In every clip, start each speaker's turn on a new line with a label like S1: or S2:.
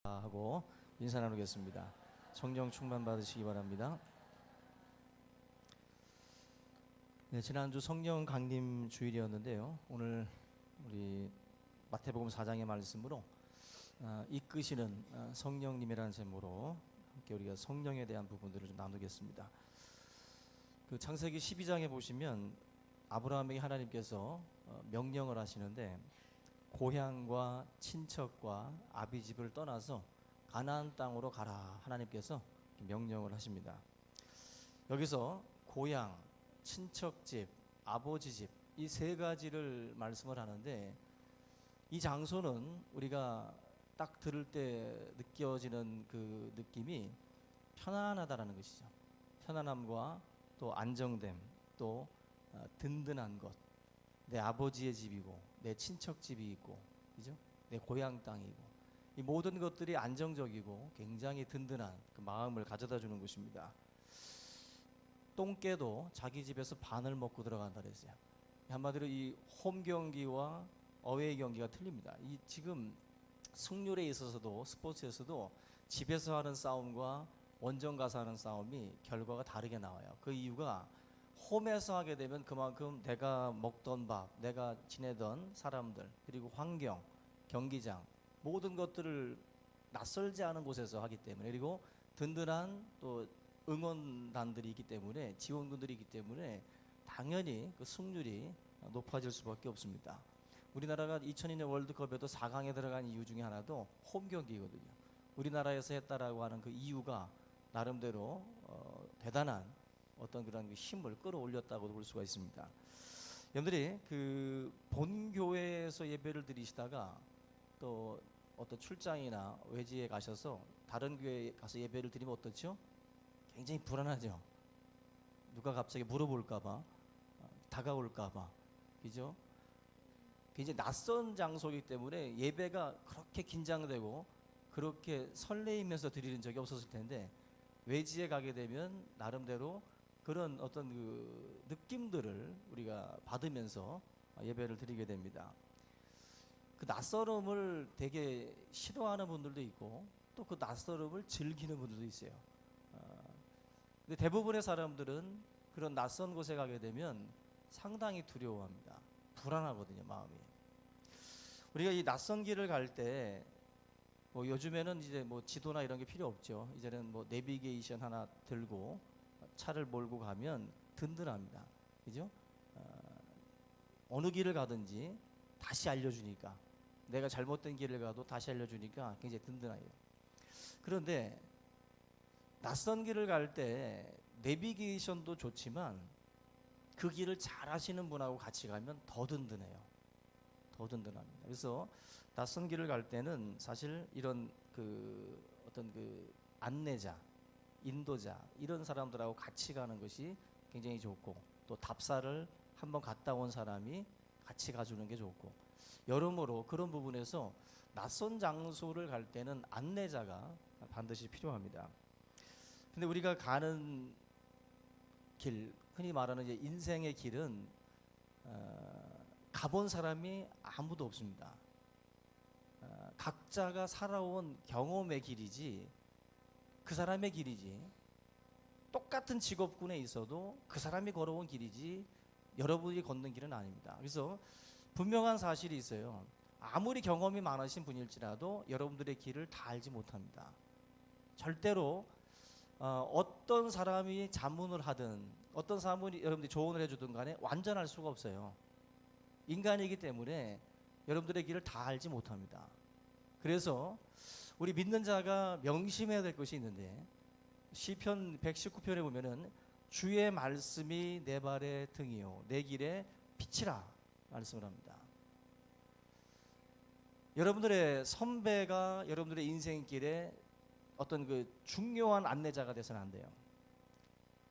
S1: 하고 인사 나누겠습니다. 성령 충만 받으시기 바랍니다. 네, 지난주 성령 강림 주일이었는데요. 오늘 우리 마태복음 4장의 말씀으로 이끄시는 성령님이라는 제목으로 함께 우리가 성령에 대한 부분들을 좀 나누겠습니다. 그 창세기 12장에 보시면 아브라함에게 하나님께서 명령을 하시는데 고향과 친척과 아비집을 떠나서 가나안 땅으로 가라 하나님께서 명령을 하십니다. 여기서 고향, 친척집, 아버지 집 이 세 가지를 말씀을 하는데 이 장소는 우리가 딱 들을 때 느껴지는 그 느낌이 편안하다라는 것이죠. 편안함과 또 안정됨, 또 든든한 것. 내 아버지의 집이고 내 친척 집이 있고, 그죠? 내 고향 땅이고, 이 모든 것들이 안정적이고 굉장히 든든한 그 마음을 가져다 주는 것입니다. 똥개도 자기 집에서 반을 먹고 들어간다 그랬어요. 한마디로 이 홈 경기와 어웨이 경기가 틀립니다. 이 지금 승률에 있어서도 스포츠에서도 집에서 하는 싸움과 원정 가서 하는 싸움이 결과가 다르게 나와요. 그 이유가 홈에서 하게 되면 그만큼 내가 먹던 밥, 내가 지내던 사람들, 그리고 환경, 경기장 모든 것들을 낯설지 않은 곳에서 하기 때문에, 그리고 든든한 또 응원단들이 있기 때문에, 지원군들이 있기 때문에 당연히 그 승률이 높아질 수밖에 없습니다. 우리나라가 2002년 월드컵에도 4강에 들어간 이유 중에 하나도 홈 경기거든요. 우리나라에서 했다라고 하는 그 이유가 나름대로 대단한 어떤 그런 힘을 끌어올렸다고 볼 수가 있습니다. 여러분들이 그 본교회에서 예배를 드리시다가 또 어떤 출장이나 외지에 가셔서 다른 교회에 가서 예배를 드리면 어떻죠? 굉장히 불안하죠. 누가 갑자기 물어볼까봐, 다가올까봐, 그죠? 굉장히 낯선 장소이기 때문에 예배가 그렇게 긴장되고 그렇게 설레이면서 드리는 적이 없었을 텐데, 외지에 가게 되면 나름대로 그런 어떤 그 느낌들을 우리가 받으면서 예배를 드리게 됩니다. 그 낯설음을 되게 싫어하는 분들도 있고 또 그 낯설음을 즐기는 분들도 있어요. 근데 대부분의 사람들은 그런 낯선 곳에 가게 되면 상당히 두려워합니다. 불안하거든요, 마음이. 우리가 이 낯선 길을 갈 때 뭐 요즘에는 이제 뭐 지도나 이런 게 필요 없죠. 이제는 뭐 내비게이션 하나 들고 차를 몰고 가면 든든합니다. 그죠? 어느 길을 가든지 다시 알려주니까, 내가 잘못된 길을 가도 다시 알려주니까 굉장히 든든해요. 그런데 낯선 길을 갈 때 내비게이션도 좋지만 그 길을 잘 아시는 분하고 같이 가면 더 든든해요. 더 든든합니다. 그래서 낯선 길을 갈 때는 사실 이런 그 어떤 그 안내자, 인도자 이런 사람들하고 같이 가는 것이 굉장히 좋고, 또 답사를 한번 갔다 온 사람이 같이 가주는 게 좋고, 여러모로 그런 부분에서 낯선 장소를 갈 때는 안내자가 반드시 필요합니다. 근데 우리가 가는 길, 흔히 말하는 이제 인생의 길은 가본 사람이 아무도 없습니다. 각자가 살아온 경험의 길이지 그 사람의 길이지, 똑같은 직업군에 있어도 그 사람이 걸어온 길이지 여러분이 걷는 길은 아닙니다. 그래서 분명한 사실이 있어요. 아무리 경험이 많으신 분일지라도 여러분들의 길을 다 알지 못합니다. 절대로 어떤 사람이 자문을 하든 어떤 사람이 여러분들이 조언을 해주든 간에 완전할 수가 없어요. 인간이기 때문에 여러분들의 길을 다 알지 못합니다. 그래서 우리 믿는 자가 명심해야 될 것이 있는데, 시편 119편에 보면은 주의 말씀이 내 발의 등이요 내 길에 빛이라 말씀을 합니다. 여러분들의 선배가 여러분들의 인생길에 어떤 그 중요한 안내자가 돼서는 안 돼요.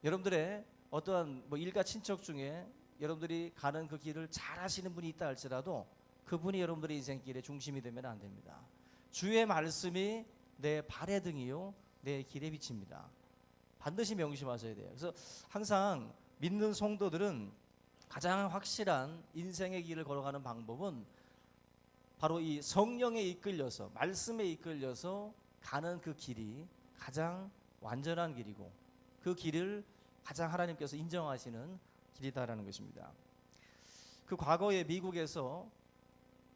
S1: 여러분들의 어떠한 뭐 일가 친척 중에 여러분들이 가는 그 길을 잘 아시는 분이 있다 할지라도 그분이 여러분들의 인생길의 중심이 되면 안 됩니다. 주의 말씀이 내 발의 등이요 내 길의 빛입니다. 반드시 명심하셔야 돼요. 그래서 항상 믿는 성도들은 가장 확실한 인생의 길을 걸어가는 방법은 바로 이 성령에 이끌려서, 말씀에 이끌려서 가는 그 길이 가장 완전한 길이고, 그 길을 가장 하나님께서 인정하시는 길이다라는 것입니다. 그 과거에 미국에서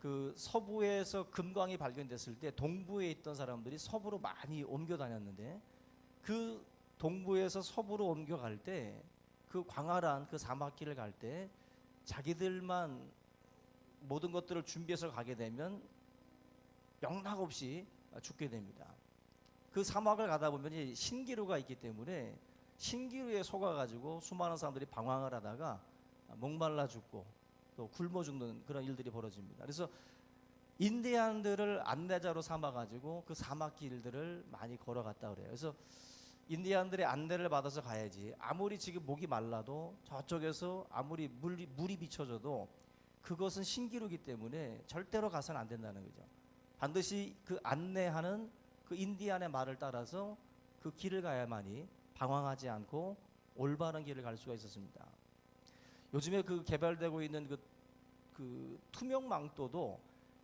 S1: 그 서부에서 금광이 발견됐을 때 동부에 있던 사람들이 서부로 많이 옮겨 다녔는데, 그 동부에서 서부로 옮겨갈 때, 그 광활한 그 사막길을 갈 때 자기들만 모든 것들을 준비해서 가게 되면 영락없이 죽게 됩니다. 그 사막을 가다 보면 신기루가 있기 때문에 신기루에 속아가지고 수많은 사람들이 방황을 하다가 목말라 죽고 또 굶어 죽는 그런 일들이 벌어집니다. 그래서 인디안들을 안내자로 삼아가지고 그 사막길들을 많이 걸어갔다 그래요. 그래서 인디안들의 안내를 받아서 가야지, 아무리 지금 목이 말라도 저쪽에서 아무리 물이 비춰져도 그것은 신기루기 때문에 절대로 가서는 안 된다는 거죠. 반드시 그 안내하는 그 인디안의 말을 따라서 그 길을 가야만이 방황하지 않고 올바른 길을 갈 수가 있었습니다. 요즘에 그 개발되고 있는 그 투명 망토도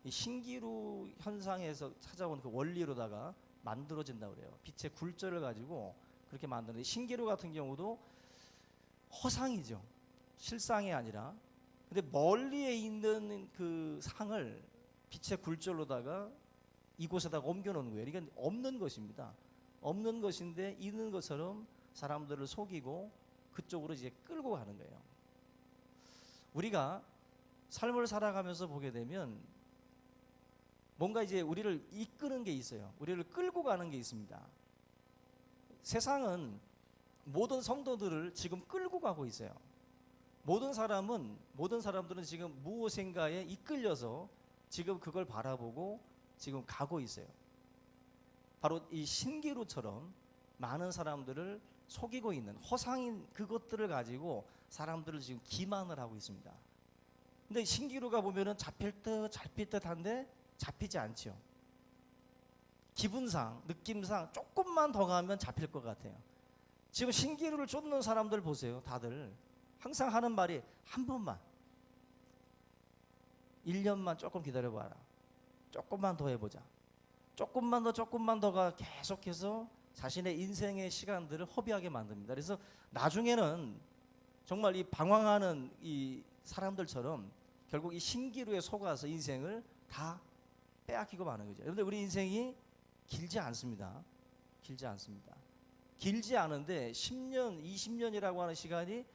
S1: 이 신기루 현상에서 찾아온 그 원리로다가 만들어진다고 그래요. 빛의 굴절을 가지고 그렇게 만드는데, 신기루 같은 경우도 허상이죠. 실상이 아니라. 근데 멀리에 있는 그 상을 빛의 굴절로다가 이곳에다가 옮겨 놓는 거예요. 그러니까 없는 것입니다. 없는 것인데 있는 것처럼 사람들을 속이고 그쪽으로 이제 끌고 가는 거예요. 우리가 삶을 살아가면서 보게 되면 뭔가 이제 우리를 이끄는 게 있어요. 우리를 끌고 가는 게 있습니다. 세상은 모든 성도들을 지금 끌고 가고 있어요. 모든 사람들은 지금 무엇인가에 이끌려서 지금 그걸 바라보고 지금 가고 있어요. 바로 이 신기루처럼 많은 사람들을 속이고 있는 허상인 그것들을 가지고 사람들을 지금 기만을 하고 있습니다. 근데 신기루가 보면은 잡힐 듯 한데 잡히지 않죠. 기분상, 느낌상 조금만 더 가면 잡힐 것 같아요. 지금 신기루를 쫓는 사람들 보세요. 다들 항상 하는 말이 한 번만, 1년만 조금 기다려봐라, 조금만 더 해보자, 조금만 더가 계속해서 자신의 인생의 시간들을 허비하게 만듭니다. 그래서 나중에는 정말 이 방황하는 이 사람들처럼 결국 이 신기루에 속아서 인생을 다 빼앗기고 마는 거죠. 여러분들, 우리 인생이 길지 않습니다. 길지 않습니다. 길지 않은데 10년, 20년이라고 하는 시간이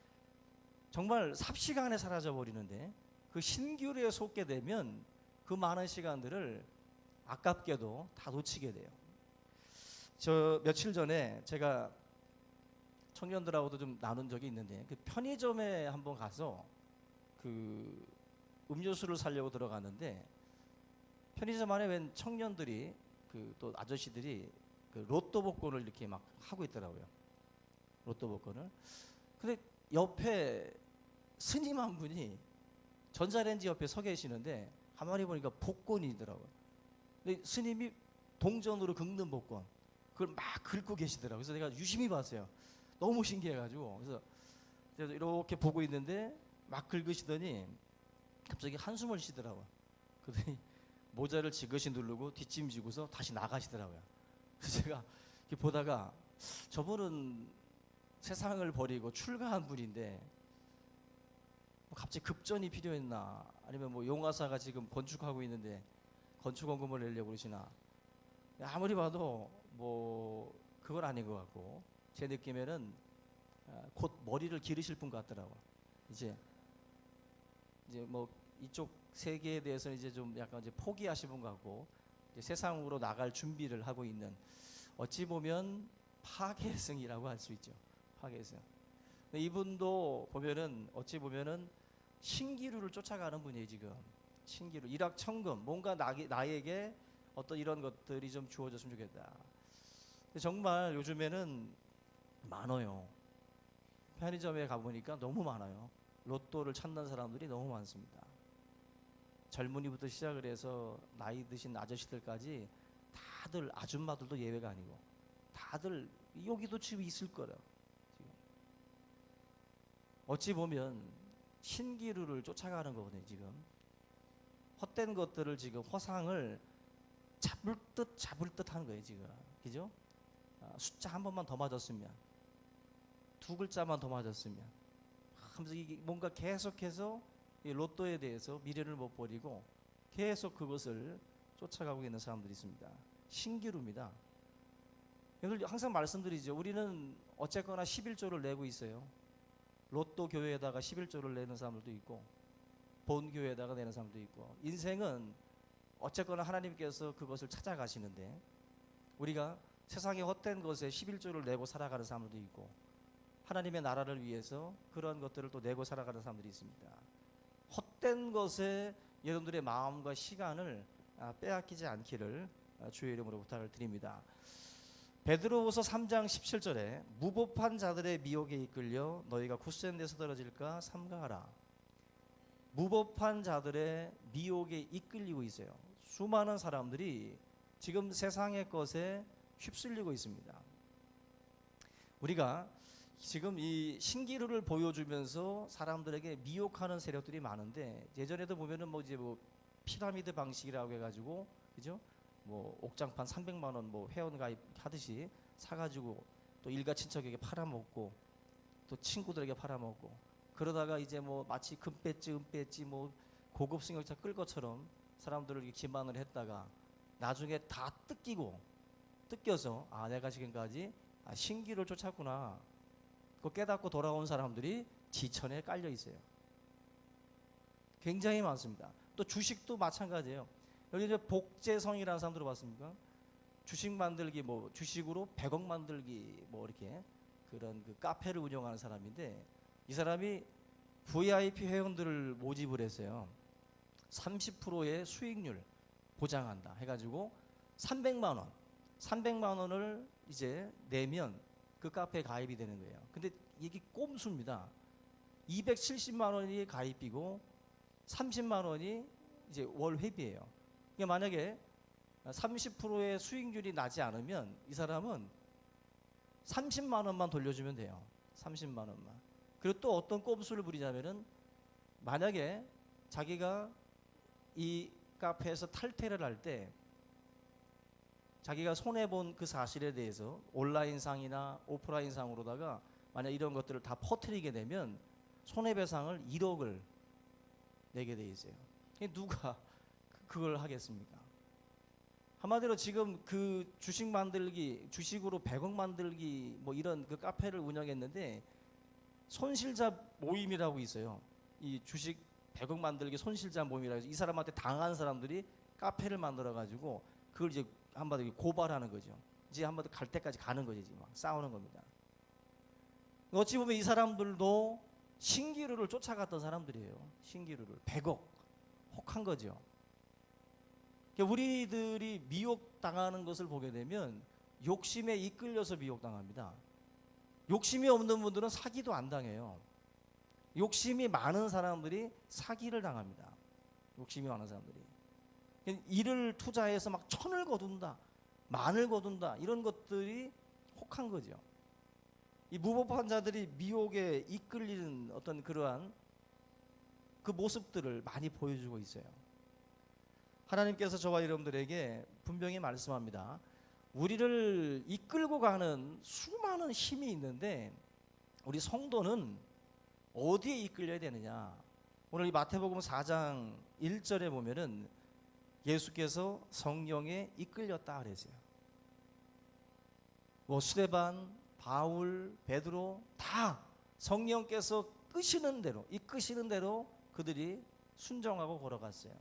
S1: 정말 삽시간에 사라져 버리는데, 그 신기루에 속게 되면 그 많은 시간들을 아깝게도 다 놓치게 돼요. 저 며칠 전에 제가 청년들하고도 좀 나눈 적이 있는데, 그 편의점에 한번 가서 그 음료수를 사려고 들어갔는데, 편의점 안에 웬 청년들이 그 또 아저씨들이 그 로또 복권을 이렇게 막 하고 있더라고요. 로또 복권을. 근데 옆에 스님 한 분이 전자레인지 옆에 서 계시는데 가만히 보니까 복권이더라고요. 근데 스님이 동전으로 긁는 복권, 그걸 막 긁고 계시더라고요. 그래서 내가 유심히 봤어요. 너무 신기해가지고. 그래서 이렇게 보고 있는데 막 긁으시더니 갑자기 한숨을 쉬더라고요. 그러더니 모자를 지그시 누르고 뒷짐지고서 다시 나가시더라고요. 그래서 제가 이렇게 보다가 저분은 세상을 버리고 출가한 분인데 뭐 갑자기 급전이 필요했나, 아니면 뭐 용화사가 지금 건축하고 있는데 건축원금을 내려고 그러시나, 아무리 봐도 뭐 그건 아닌 것 같고, 제 느낌에는 곧 머리를 기르실 분 같더라고요. 이제 뭐 이쪽 세계에 대해서는 이제 좀 약간 이제 포기하신 분 같고, 이제 세상으로 나갈 준비를 하고 있는, 어찌 보면 파괴성이라고 할 수 있죠. 파괴성. 이분도 보면은 어찌 보면은 신기루를 쫓아가는 분이에요. 지금 신기루, 일확천금, 뭔가 나에게 어떤 이런 것들이 좀 주어졌으면 좋겠다. 정말 요즘에는 많아요. 편의점에 가보니까 너무 많아요. 로또를 찾는 사람들이 너무 많습니다. 젊은이부터 시작을 해서 나이 드신 아저씨들까지 다들, 아줌마들도 예외가 아니고 다들 여기도 지금 있을 거라. 지금. 어찌 보면 신기루를 쫓아가는 거거든요. 지금 헛된 것들을 지금 허상을 잡을 듯 하는 거예요 지금. 그죠? 숫자 한 번만 더 맞았으면, 두 글자만 더 맞았으면 하면서 이게 뭔가 계속해서 이 로또에 대해서 미련을 못 버리고 계속 그것을 쫓아가고 있는 사람들이 있습니다. 신기루입니다. 여러분 항상 말씀드리죠. 우리는 어쨌거나 11조를 내고 있어요. 로또 교회에다가 11조를 내는 사람들도 있고 본 교회에다가 내는 사람도 있고, 인생은 어쨌거나 하나님께서 그것을 찾아가시는데 우리가 세상의 헛된 것에 11조를 내고 살아가는 사람들도 있고 하나님의 나라를 위해서 그런 것들을 또 내고 살아가는 사람들이 있습니다. 헛된 것에 여러분들의 마음과 시간을 빼앗기지 않기를 주의 이름으로 부탁을 드립니다. 베드로후서 3장 17절에 무법한 자들의 미혹에 이끌려 너희가 굳센 데서 떨어질까 삼가하라. 무법한 자들의 미혹에 이끌리고 있어요. 수많은 사람들이 지금 세상의 것에 휩쓸리고 있습니다. 우리가 지금 이 신기루를 보여주면서 사람들에게 미혹하는 세력들이 많은데, 예전에도 보면은 이제 피라미드 방식이라고 해가지고, 그죠? 옥장판 300만 원 회원 가입 하듯이 사가지고 또 일가 친척에게 팔아먹고 또 친구들에게 팔아먹고, 그러다가 이제 마치 금배지 고급 승용차 끌 것처럼 사람들을 기만을 했다가 나중에 다 뜯겨서 내가 지금까지 신기루를 쫓았구나, 그거 깨닫고 돌아온 사람들이 지천에 깔려 있어요. 굉장히 많습니다. 또 주식도 마찬가지예요. 여기 이제 복재성이라는 사람 들어봤습니까? 주식 만들기, 주식으로 100억 만들기, 이렇게 그런 그 카페를 운영하는 사람인데, 이 사람이 VIP 회원들을 모집을 했어요. 30%의 수익률 보장한다 해가지고 300만 원을 이제 내면 그 카페에 가입이 되는 거예요. 근데 이게 꼼수입니다. 270만 원이 가입비고 30만 원이 이제 월 회비예요. 그러니까 만약에 30%의 수익률이 나지 않으면 이 사람은 30만 원만 돌려주면 돼요. 30만 원만. 그리고 또 어떤 꼼수를 부리냐면은, 만약에 자기가 이 카페에서 탈퇴를 할 때 자기가 손해본 그 사실에 대해서 온라인상이나 오프라인상으로다가 만약 이런 것들을 다 퍼뜨리게 되면 손해배상을 1억을 내게 돼 있어요. 누가 그걸 하겠습니까? 한마디로 지금 그 주식 만들기, 주식으로 100억 만들기 이런 그 카페를 운영했는데 손실자 모임이라고 있어요. 이 주식 100억 만들기 손실자 모임이라고 해서 이 사람한테 당한 사람들이 카페를 만들어 가지고 그걸 이제 한마디로 고발하는 거죠. 이제 한마디로 갈 때까지 가는 거지. 막 싸우는 겁니다. 어찌 보면 이 사람들도 신기루를 쫓아갔던 사람들이에요. 신기루를 100억 혹한 거죠. 우리들이 미혹당하는 것을 보게 되면 욕심에 이끌려서 미혹당합니다. 욕심이 없는 분들은 사기도 안 당해요. 욕심이 많은 사람들이 사기를 당합니다. 욕심이 많은 사람들이. 일을 투자해서 막 천을 거둔다, 만을 거둔다, 이런 것들이 혹한 거죠. 이 무법한 자들이 미혹에 이끌리는 어떤 그러한 그 모습들을 많이 보여주고 있어요. 하나님께서 저와 여러분들에게 분명히 말씀합니다. 우리를 이끌고 가는 수많은 힘이 있는데 우리 성도는 어디에 이끌려야 되느냐. 오늘 이 마태복음 4장 1절에 보면은 예수께서 성령에 이끌렸다 그랬어요. 스데반, 바울, 베드로 다 성령께서 이끄시는 대로 그들이 순종하고 걸어갔어요.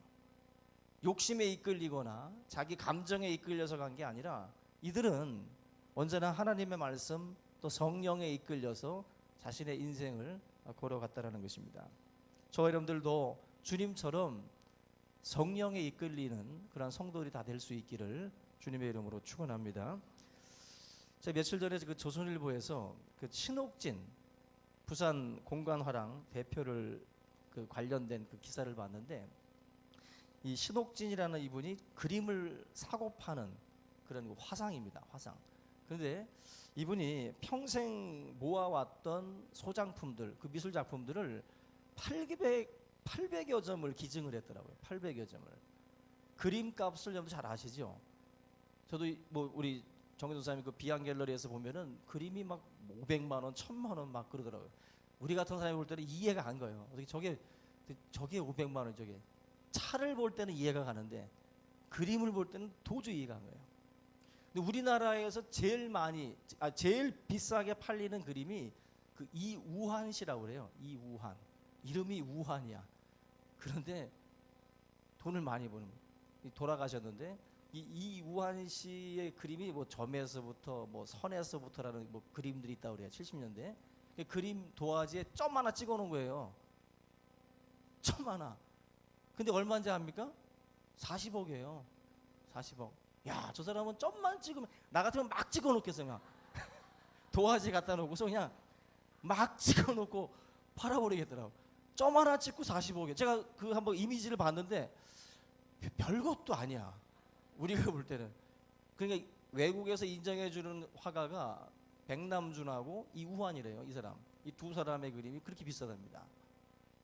S1: 욕심에 이끌리거나 자기 감정에 이끌려서 간 게 아니라 이들은 언제나 하나님의 말씀 또 성령에 이끌려서 자신의 인생을 걸어갔다라는 것입니다. 저와 여러분들도 주님처럼 성령에 이끌리는 그런 성도들이 다 될 수 있기를 주님의 이름으로 축원합니다. 제가 며칠 전에 그 조선일보에서 그 신옥진 부산 공관화랑 대표를 그 관련된 그 기사를 봤는데, 이 신옥진이라는 이분이 그림을 사고 파는 그런 화상입니다. 화상. 그런데 이분이 평생 모아왔던 소장품들, 그 미술 작품들을 800여 점을 기증을 했더라고요. 800여 점을. 그림값을 여러분 잘 아시죠? 저도 뭐 우리 정혜도 사님이 그 비앙 갤러리에서 보면은 그림이 막 500만 원, 1000만 원 막 그러더라고요. 우리 같은 사람이 볼 때는 이해가 안 가요. 어떻게 저게 500만 원 저게. 차를 볼 때는 이해가 가는데 그림을 볼 때는 도저히 이해가 안 가요. 근데 우리나라에서 제일 비싸게 팔리는 그림이 그 이우환 씨라고 그래요. 이우환. 이름이 우환이야. 그런데 돈을 많이 버는, 돌아가셨는데 이우환 씨의 그림이 뭐 점에서부터 뭐 선에서부터라는 뭐 그림들이 있다고 그래요. 70년대. 그림 도화지에 점 하나 찍어 놓은 거예요. 점 하나. 근데 얼마인지 압니까? 40억이에요. 40억. 야, 저 사람은 점만 찍으면, 나 같으면 막 찍어 놓겠어요. 그냥. 도화지 갖다 놓고서 그냥 막 찍어 놓고 팔아버리겠더라고. 점 하나 찍고 40억이에요. 제가 그 한번 이미지를 봤는데 별것도 아니야. 우리가 볼 때는. 그러니까 외국에서 인정해주는 화가가 백남준하고 이우환이래요. 이 사람. 이 두 사람의 그림이 그렇게 비싸답니다.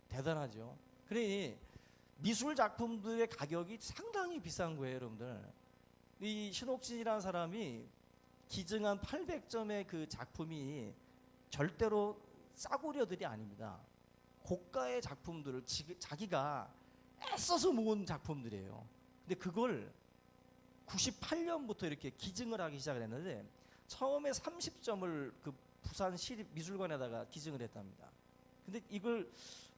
S1: 대단하죠. 그러니 미술 작품들의 가격이 상당히 비싼 거예요, 여러분들. 이 신옥진이라는 사람이 기증한 800점의 그 작품이 절대로 싸구려들이 아닙니다. 고가의 작품들을 자기가 애써서 모은 작품들이에요. 근데 그걸 98년부터 이렇게 기증을 하기 시작을 했는데 처음에 30점을 그 부산 시립미술관에다가 기증을 했답니다. 근데 이걸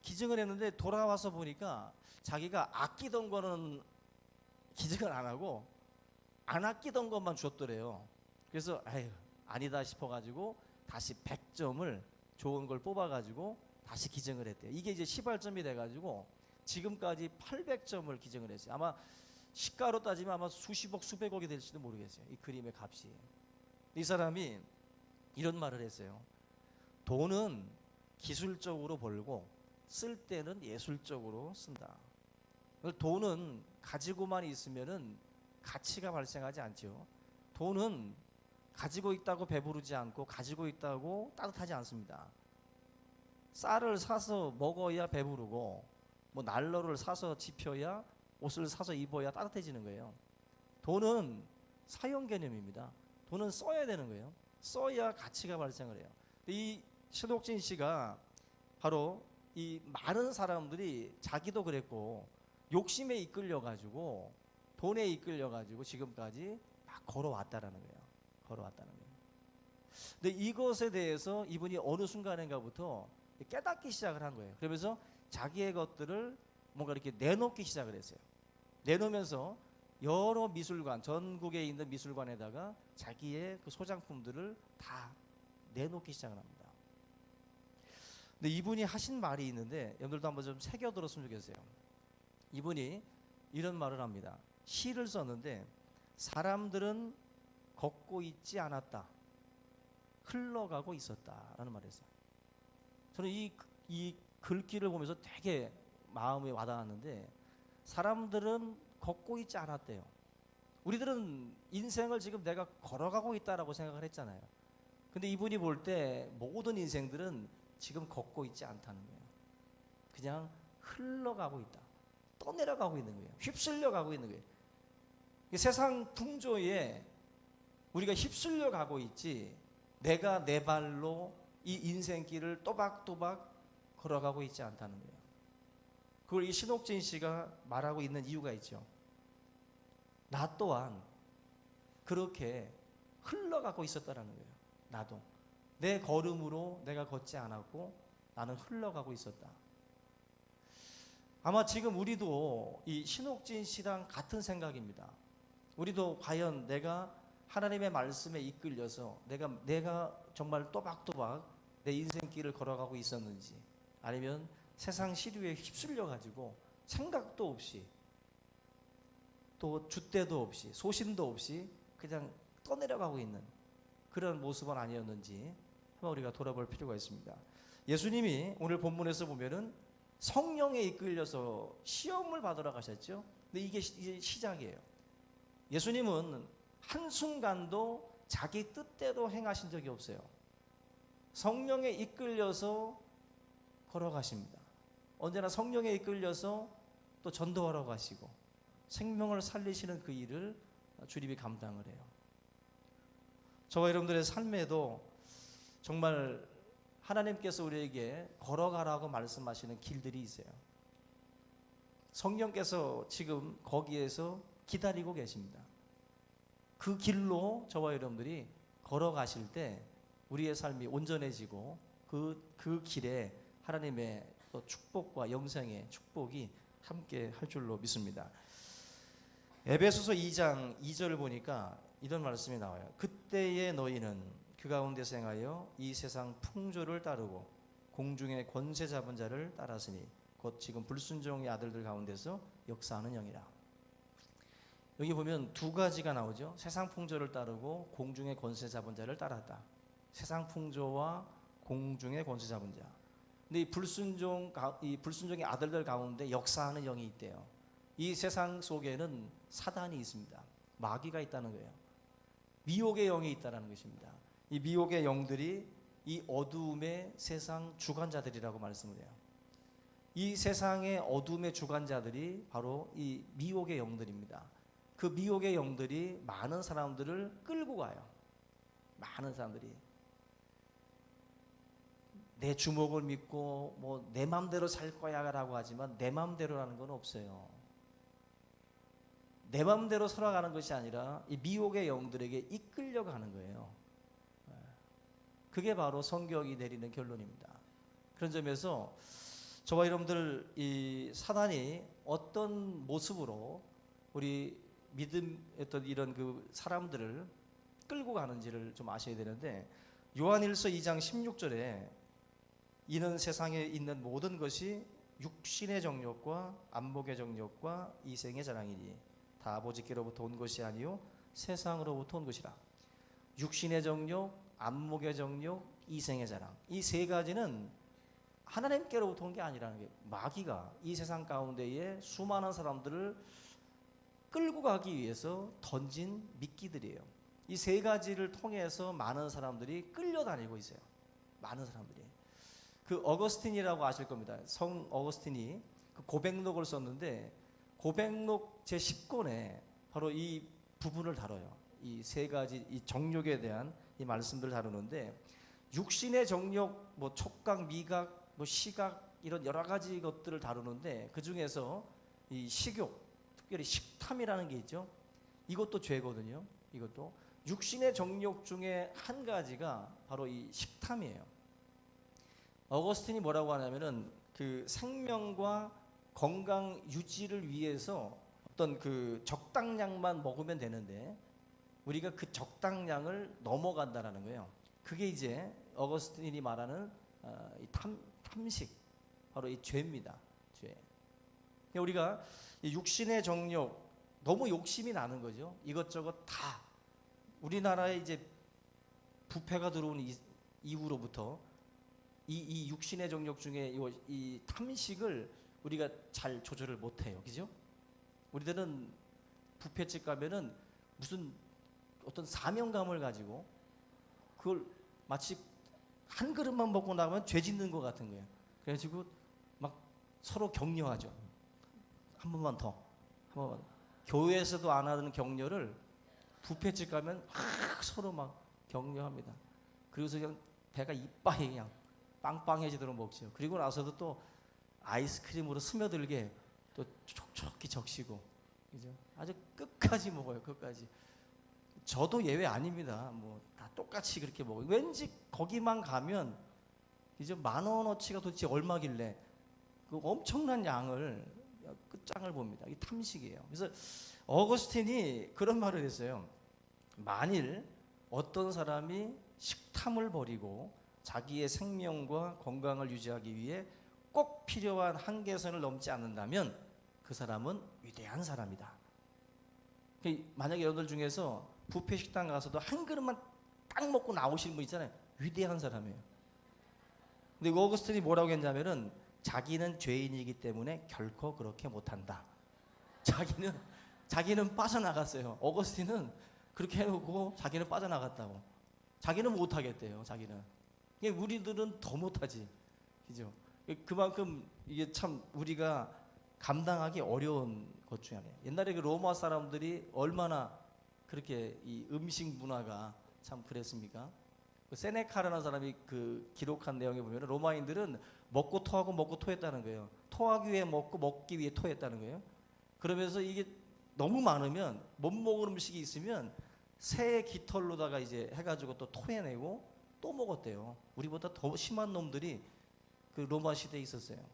S1: 기증을 했는데 돌아와서 보니까 자기가 아끼던 거는 기증을 안 하고 안 아끼던 것만 줬더래요. 그래서 아니다 싶어가지고 다시 100점을 좋은 걸 뽑아가지고 다시 기증을 했대요. 이게 이제 시발점이 돼가지고 지금까지 800점을 기증을 했어요. 아마 시가로 따지면 아마 수십억 수백억이 될지도 모르겠어요. 이 그림의 값이. 이 사람이 이런 말을 했어요. 돈은 기술적으로 벌고 쓸 때는 예술적으로 쓴다. 돈은 가지고만 있으면은 가치가 발생하지 않죠. 돈은 가지고 있다고 배부르지 않고 가지고 있다고 따뜻하지 않습니다. 쌀을 사서 먹어야 배부르고 뭐 난로를 사서 지펴야 옷을 사서 입어야 따뜻해지는 거예요. 돈은 사용 개념입니다. 돈은 써야 되는 거예요. 써야 가치가 발생을 해요. 이 신옥진 씨가 바로 이 많은 사람들이 자기도 그랬고 욕심에 이끌려가지고 돈에 이끌려가지고 지금까지 막 걸어왔다라는 거예요. 걸어왔다는 거예요. 근데 이것에 대해서 이분이 어느 순간인가부터 깨닫기 시작을 한 거예요. 그러면서 자기의 것들을 뭔가 이렇게 내놓기 시작을 했어요. 내놓으면서 여러 미술관, 전국에 있는 미술관에다가 자기의 그 소장품들을 다 내놓기 시작을 합니다. 근데 이분이 하신 말이 있는데 여러분들도 한번 좀 새겨 들었으면 좋겠어요. 이분이 이런 말을 합니다. 시를 썼는데 사람들은 걷고 있지 않았다. 흘러가고 있었다라는 말을 했어요. 저는 이 글귀를 보면서 되게 마음에 와닿았는데 사람들은 걷고 있지 않았대요. 우리들은 인생을 지금 내가 걸어가고 있다라고 생각을 했잖아요. 근데 이분이 볼 때 모든 인생들은 지금 걷고 있지 않다는 거예요. 그냥 흘러가고 있다. 떠내려가고 있는 거예요. 휩쓸려 가고 있는 거예요. 세상 풍조에 우리가 휩쓸려 가고 있지 내가 내 발로 이 인생길을 또박또박 걸어가고 있지 않다는 거예요. 그걸 이 신옥진 씨가 말하고 있는 이유가 있죠. 나 또한 그렇게 흘러가고 있었다라는 거예요. 나도 내 걸음으로 내가 걷지 않았고 나는 흘러가고 있었다. 아마 지금 우리도 이 신옥진 씨랑 같은 생각입니다. 우리도 과연 내가 하나님의 말씀에 이끌려서 내가 정말 또박또박 내 인생길을 걸어가고 있었는지 아니면 세상 시류에 휩쓸려 가지고 생각도 없이 또 줏대도 없이 소신도 없이 그냥 떠내려가고 있는 그런 모습은 아니었는지 한번 우리가 돌아볼 필요가 있습니다. 예수님이 오늘 본문에서 보면은 성령에 이끌려서 시험을 받으러 가셨죠. 근데 이게 이제 시작이에요. 예수님은 한순간도 자기 뜻대로 행하신 적이 없어요. 성령에 이끌려서 걸어가십니다. 언제나 성령에 이끌려서 또 전도하러 가시고 생명을 살리시는 그 일을 주님이 감당을 해요. 저와 여러분들의 삶에도 정말 하나님께서 우리에게 걸어가라고 말씀하시는 길들이 있어요. 성령께서 지금 거기에서 기다리고 계십니다. 그 길로 저와 여러분들이 걸어가실 때 우리의 삶이 온전해지고 그 길에 하나님의 축복과 영생의 축복이 함께 할 줄로 믿습니다. 에베소서 2장 2절을 보니까 이런 말씀이 나와요. 그때의 너희는 그 가운데서 행하여 이 세상 풍조를 따르고 공중의 권세 잡은 자를 따랐으니 곧 지금 불순종의 아들들 가운데서 역사하는 영이라. 여기 보면 두 가지가 나오죠. 세상 풍조를 따르고 공중의 권세 잡은 자를 따랐다. 세상 풍조와 공중의 권세 잡은 자. 근데 이 불순종의 아들들 가운데 역사하는 영이 있대요. 이 세상 속에는 사단이 있습니다. 마귀가 있다는 거예요. 미혹의 영이 있다는 것입니다. 이 미혹의 영들이 이 어두움의 세상 주관자들이라고 말씀을 해요. 이 세상의 어둠의 주관자들이 바로 이 미혹의 영들입니다. 그 미혹의 영들이 많은 사람들을 끌고 가요. 많은 사람들이 내 주먹을 믿고 뭐 내 맘대로 살 거야라고 하지만 내 맘대로라는 건 없어요. 내 맘대로 살아가는 것이 아니라 이 미혹의 영들에게 이끌려가는 거예요. 그게 바로 성경이 내리는 결론입니다. 그런 점에서 저와 여러분들 이 사단이 어떤 모습으로 우리 믿음했던 이런 그 사람들을 끌고 가는지를 좀 아셔야 되는데, 요한일서 2장 16절에 이는 세상에 있는 모든 것이 육신의 정욕과 안목의 정욕과 이생의 자랑이니 다 아버지께로부터 온 것이 아니요 세상으로부터 온 것이라. 육신의 정욕, 안목의 정욕, 이생의 자랑. 이 세 가지는 하나님께로부터 온 게 아니라는 게, 마귀가 이 세상 가운데에 수많은 사람들을 끌고 가기 위해서 던진 미끼들이에요. 이 세 가지를 통해서 많은 사람들이 끌려다니고 있어요. 많은 사람들이. 그 어거스틴이라고 아실 겁니다. 성 어거스틴이 그 고백록을 썼는데 고백록 제10권에 바로 이 부분을 다뤄요. 이 세 가지 이 정욕에 대한 이 말씀들을 다루는데, 육신의 정욕, 뭐 촉각, 미각, 뭐 시각 이런 여러 가지 것들을 다루는데 그 중에서 이 식욕, 특별히 식탐이라는 게 있죠. 이것도 죄거든요. 이것도 육신의 정욕 중에 한 가지가 바로 이 식탐이에요. 어거스틴이 뭐라고 하냐면은 그 생명과 건강 유지를 위해서 어떤 그 적당량만 먹으면 되는데 우리가 그 적당량을 넘어간다라는 거예요. 그게 이제 어거스틴이 말하는 이 탐식, 바로 이 죄입니다. 죄. 우리가 이 육신의 정욕, 너무 욕심이 나는 거죠. 이것저것 다 우리나라에 이제 부패가 들어온 이후로부터 이 육신의 정욕 중에 이 탐식을 우리가 잘 조절을 못해요. 그죠? 우리들은 부패집 가면은 무슨 어떤 사명감을 가지고 그걸 마치 한 그릇만 먹고 나가면 죄 짓는 것 같은 거예요. 그래가지고 막 서로 격려하죠. 한 번만 더. 한 번만. 교회에서도 안 하는 격려를 부패집 가면 막 서로 막 격려합니다. 그리고서 그냥 배가 이빠이 그냥 빵빵해지도록 먹죠. 그리고 나서도 또 아이스크림으로 스며들게 또 촉촉히 적시고, 그죠? 아주 끝까지 먹어요. 끝까지. 저도 예외 아닙니다. 뭐 다 똑같이 그렇게 먹어요. 왠지 거기만 가면 이제 10,000원어치가 도대체 얼마길래 그 엄청난 양을 끝장을 봅니다. 이 탐식이에요. 그래서 어거스틴이 그런 말을 했어요. 만일 어떤 사람이 식탐을 버리고 자기의 생명과 건강을 유지하기 위해 꼭 필요한 한계선을 넘지 않는다면 그 사람은 위대한 사람이다. 만약에 여러분들 중에서 뷔페 식당 가서도 한 그릇만 딱 먹고 나오시는 분 있잖아요. 위대한 사람이에요. 근데 어거스틴이 뭐라고 했냐면은 자기는 죄인이기 때문에 결코 그렇게 못한다. 자기는 빠져나갔어요. 어거스틴은 그렇게 해놓고 자기는 빠져나갔다고. 자기는 못하겠대요. 자기는. 우리들은 더 못하지, 그죠? 그만큼 이게 참 우리가 감당하기 어려운 것 중에 하나예요. 옛날에 그 로마 사람들이 얼마나 그렇게 이 음식 문화가 참 그랬습니까? 그 세네카라는 사람이 그 기록한 내용에 보면 로마인들은 먹고 토하고 먹고 토했다는 거예요. 토하기 위해 먹고 먹기 위해 토했다는 거예요. 그러면서 이게 너무 많으면 못 먹은 음식이 있으면 새의 깃털로다가 이제 해가지고 또 토해내고 또 먹었대요. 우리보다 더 심한 놈들이 그 로마 시대에 있었어요.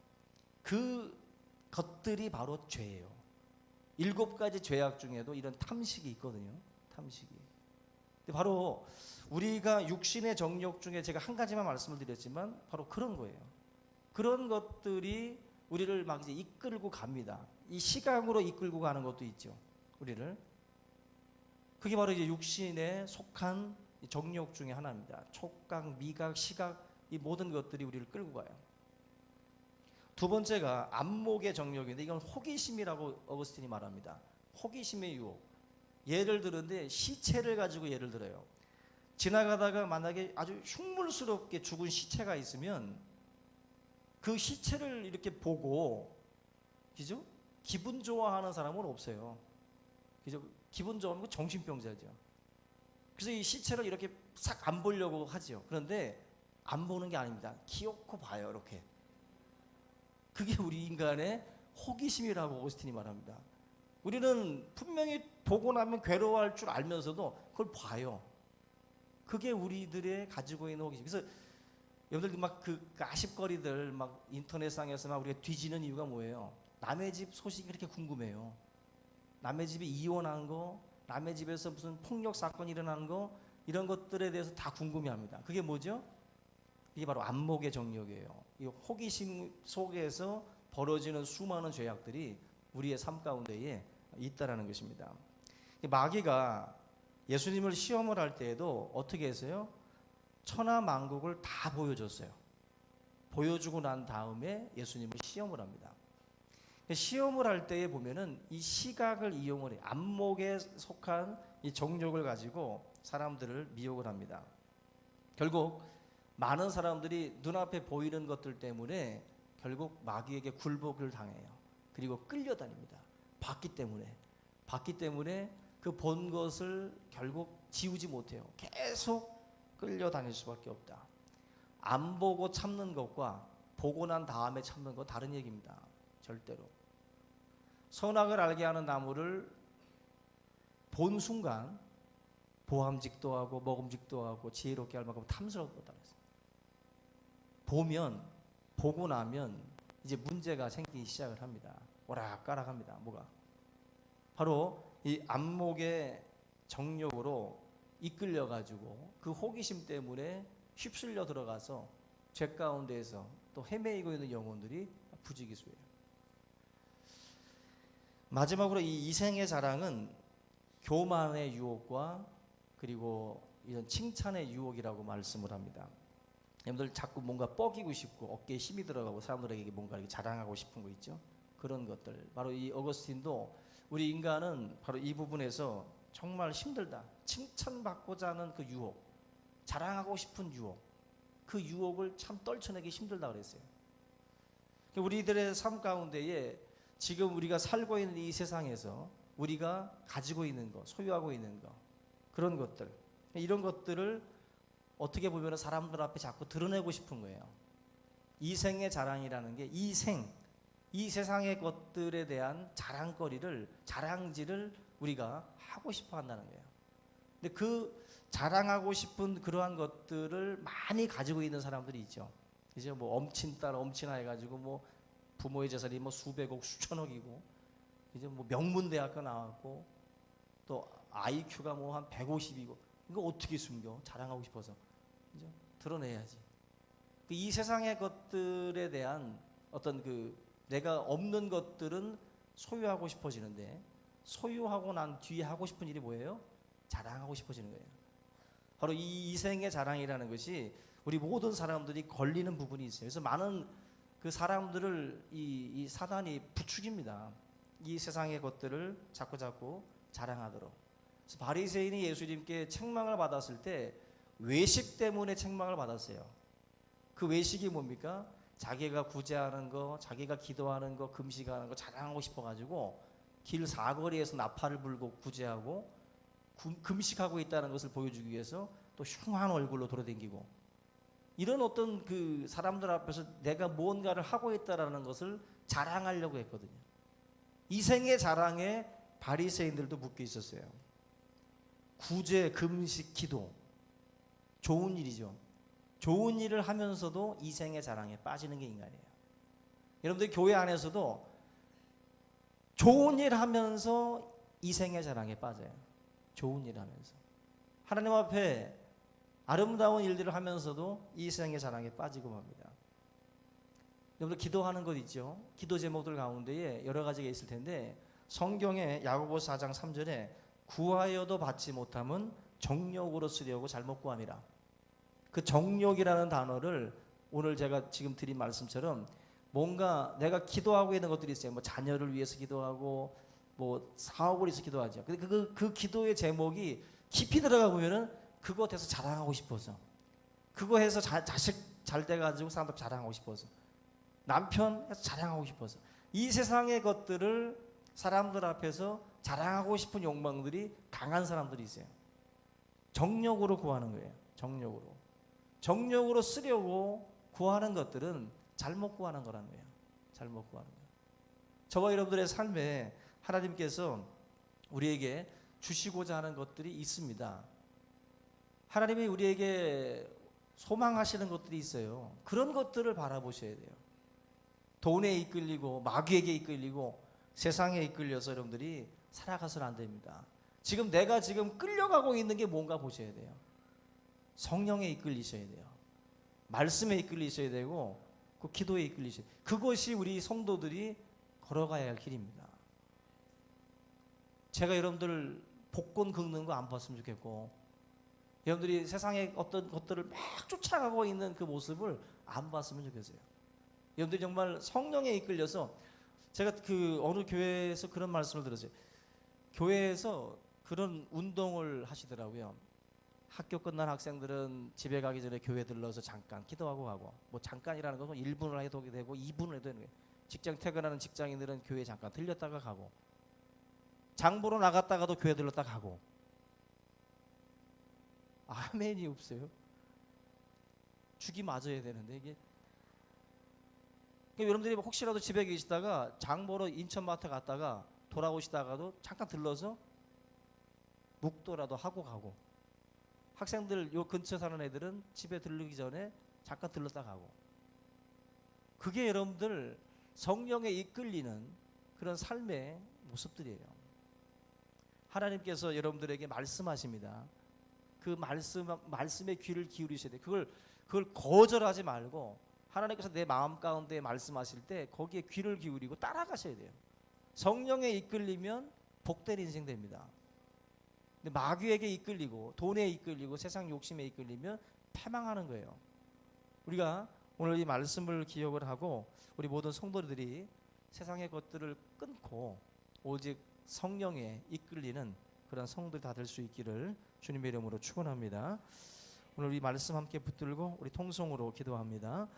S1: 그 것들이 바로 죄예요. 7가지 죄악 중에도 이런 탐식이 있거든요. 탐식이. 근데 바로 우리가 육신의 정욕 중에 제가 한 가지만 말씀을 드렸지만 바로 그런 거예요. 그런 것들이 우리를 막 이제 이끌고 갑니다. 이 시각으로 이끌고 가는 것도 있죠. 우리를. 그게 바로 이제 육신에 속한 정욕 중에 하나입니다. 촉각, 미각, 시각 이 모든 것들이 우리를 끌고 가요. 두 번째가 안목의 정욕인데 이건 호기심이라고 어거스틴이 말합니다. 호기심의 유혹. 예를 들는데 시체를 가지고 예를 들어요. 지나가다가 만약에 아주 흉물스럽게 죽은 시체가 있으면 그 시체를 이렇게 보고 그죠? 기분 좋아하는 사람은 없어요. 그죠? 기분 좋아하는 건 정신병자죠. 그래서 이 시체를 이렇게 싹 안 보려고 하죠. 그런데 안 보는 게 아닙니다. 기어코 봐요. 이렇게. 그게 우리 인간의 호기심이라고 오거스틴이 말합니다. 우리는 분명히 보고 나면 괴로워할 줄 알면서도 그걸 봐요. 그게 우리들의 가지고 있는 호기심. 그래서 여러분들 막 그 아십거리들 막 인터넷상에서 막 우리가 뒤지는 이유가 뭐예요? 남의 집 소식이 그렇게 궁금해요. 남의 집에 이혼한 거, 남의 집에서 무슨 폭력 사건이 일어난 거 이런 것들에 대해서 다 궁금해합니다. 그게 뭐죠? 이게 바로 안목의 정욕이에요. 이 호기심 속에서 벌어지는 수많은 죄악들이 우리의 삶 가운데에 있다라는 것입니다. 마귀가 예수님을 시험을 할 때에도 어떻게 했어요? 천하만국을 다 보여줬어요. 보여주고 난 다음에 예수님을 시험을 합니다. 시험을 할 때에 보면은 이 시각을 이용을 해요. 안목에 속한 이 정욕을 가지고 사람들을 미혹을 합니다. 결국 많은 사람들이 눈앞에 보이는 것들 때문에 결국 마귀에게 굴복을 당해요. 그리고 끌려다닙니다. 봤기 때문에 그 본 것을 결국 지우지 못해요. 계속 끌려다닐 수밖에 없다. 안 보고 참는 것과 보고 난 다음에 참는 건 다른 얘기입니다. 절대로. 선악을 알게 하는 나무를 본 순간 보암직도 하고 먹음직도 하고 지혜롭게 할 만큼 탐스럽다 그랬어요. 보고 나면 이제 문제가 생기기 시작을 합니다. 오락가락합니다. 뭐가? 바로 이 안목의 정욕으로 이끌려가지고 그 호기심 때문에 휩쓸려 들어가서 죄 가운데에서 또 헤매이고 있는 영혼들이 부지기수예요. 마지막으로 이 이생의 자랑은 교만의 유혹과 그리고 이런 칭찬의 유혹이라고 말씀을 합니다. 여러분들 자꾸 뭔가 뻐기고 싶고 어깨에 힘이 들어가고 사람들에게 뭔가 이렇게 자랑하고 싶은 거 있죠. 그런 것들. 바로 이 어거스틴도 우리 인간은 바로 이 부분에서 정말 힘들다. 칭찬받고자 하는 그 유혹, 자랑하고 싶은 유혹, 그 유혹을 참 떨쳐내기 힘들다 그랬어요. 우리들의 삶 가운데에 지금 우리가 살고 있는 이 세상에서 우리가 가지고 있는 것, 소유하고 있는 것, 그런 것들, 이런 것들을 어떻게 보면 사람들 앞에 자꾸 드러내고 싶은 거예요. 이생의 자랑이라는 게 이 세상의 것들에 대한 자랑질을 우리가 하고 싶어 한다는 거예요. 근데 그 자랑하고 싶은 그러한 것들을 많이 가지고 있는 사람들이 있죠. 이제 뭐 엄친딸 엄친아 해가지고 뭐 부모의 재산이 뭐 수백억 수천억이고 이제 뭐 명문대학교 나왔고 또 IQ가 뭐 한 150이고 이거 어떻게 숨겨? 자랑하고 싶어서 그죠? 드러내야지. 이 세상의 것들에 대한 어떤 그 내가 없는 것들은 소유하고 싶어지는데 소유하고 난 뒤에 하고 싶은 일이 뭐예요? 자랑하고 싶어지는 거예요. 바로 이 이생의 자랑이라는 것이 우리 모든 사람들이 걸리는 부분이 있어요. 그래서 많은 그 사람들을 이 사단이 부추깁니다. 이 세상의 것들을 자꾸 자랑하도록. 그래서 바리새인이 예수님께 책망을 받았을 때 외식 때문에 책망을 받았어요. 그 외식이 뭡니까? 자기가 구제하는 거, 자기가 기도하는 거, 금식하는 거 자랑하고 싶어가지고 길 사거리에서 나팔을 불고 구제하고 금식하고 있다는 것을 보여주기 위해서 또 흉한 얼굴로 돌아다니고, 이런 어떤 그 사람들 앞에서 내가 무언가를 하고 있다라는 것을 자랑하려고 했거든요. 이생의 자랑에 바리새인들도 묶여 있었어요. 구제, 금식, 기도, 좋은 일이죠. 좋은 일을 하면서도 이생의 자랑에 빠지는 게 인간이에요. 여러분들 교회 안에서도 좋은 일 하면서 이생의 자랑에 빠져요. 좋은 일 하면서 하나님 앞에 아름다운 일들을 하면서도 이생의 자랑에 빠지고 맙니다. 여러분들 기도하는 것 있죠. 기도 제목들 가운데에 여러 가지가 있을 텐데, 성경에 야고보서 4장 3절에 구하여도 받지 못함은 정욕으로 쓰려고 잘못 구함이라. 그 정욕이라는 단어를 오늘 제가 지금 드린 말씀처럼 뭔가 내가 기도하고 있는 것들이 있어요. 뭐 자녀를 위해서 기도하고 뭐 사업을 위해서 기도하죠. 근데 그 기도의 제목이 깊이 들어가 보면은 그것에서 자랑하고 싶어서, 그거 해서 자식 잘 돼가지고 사람들 자랑하고 싶어서, 남편에서 자랑하고 싶어서, 이 세상의 것들을 사람들 앞에서 자랑하고 싶은 욕망들이 강한 사람들이 있어요. 정욕으로 구하는 거예요. 정욕으로 쓰려고 구하는 것들은 잘못 구하는 거라는 거예요. 잘못 구하는 거예요. 저와 여러분들의 삶에 하나님께서 우리에게 주시고자 하는 것들이 있습니다. 하나님이 우리에게 소망하시는 것들이 있어요. 그런 것들을 바라보셔야 돼요. 돈에 이끌리고 마귀에게 이끌리고 세상에 이끌려서 여러분들이 살아가서는 안 됩니다. 지금 내가 끌려가고 있는 게 뭔가 보셔야 돼요. 성령에 이끌리셔야 돼요. 말씀에 이끌리셔야 되고 그 기도에 이끌리셔야 돼요. 그것이 우리 성도들이 걸어가야 할 길입니다. 제가 여러분들 복권 긁는 거 안 봤으면 좋겠고, 여러분들이 세상의 어떤 것들을 막 쫓아가고 있는 그 모습을 안 봤으면 좋겠어요. 여러분들이 정말 성령에 이끌려서, 제가 그 어느 교회에서 그런 말씀을 들었어요. 교회에서 그런 운동을 하시더라고요. 학교 끝난 학생들은 집에 가기 전에 교회 들러서 잠깐 기도하고 가고, 뭐 잠깐이라는 것은 1분을 해도 되고 2분을 해도 되는 거예요. 직장 퇴근하는 직장인들은 교회 잠깐 들렸다가 가고, 장 보러 나갔다가도 교회 들렀다 가고. 아멘이 없어요. 죽이 맞아야 되는데 이게. 그러니까 여러분들이 혹시라도 집에 계시다가 장 보러 인천마트 갔다가 돌아오시다가도 잠깐 들러서 묵도라도 하고 가고, 학생들 요 근처 사는 애들은 집에 들르기 전에 잠깐 들렀다 가고. 그게 여러분들 성령에 이끌리는 그런 삶의 모습들이에요. 하나님께서 여러분들에게 말씀하십니다. 그 말씀에 귀를 기울이셔야 돼요. 그걸 거절하지 말고, 하나님께서 내 마음 가운데 말씀하실 때 거기에 귀를 기울이고 따라가셔야 돼요. 성령에 이끌리면 복된 인생 됩니다. 근데 마귀에게 이끌리고 돈에 이끌리고 세상 욕심에 이끌리면 패망하는 거예요. 우리가 오늘 이 말씀을 기억을 하고 우리 모든 성도들이 세상의 것들을 끊고 오직 성령에 이끌리는 그런 성도들이 다 될 수 있기를 주님의 이름으로 축원합니다. 오늘 이 말씀 함께 붙들고 우리 통성으로 기도합니다.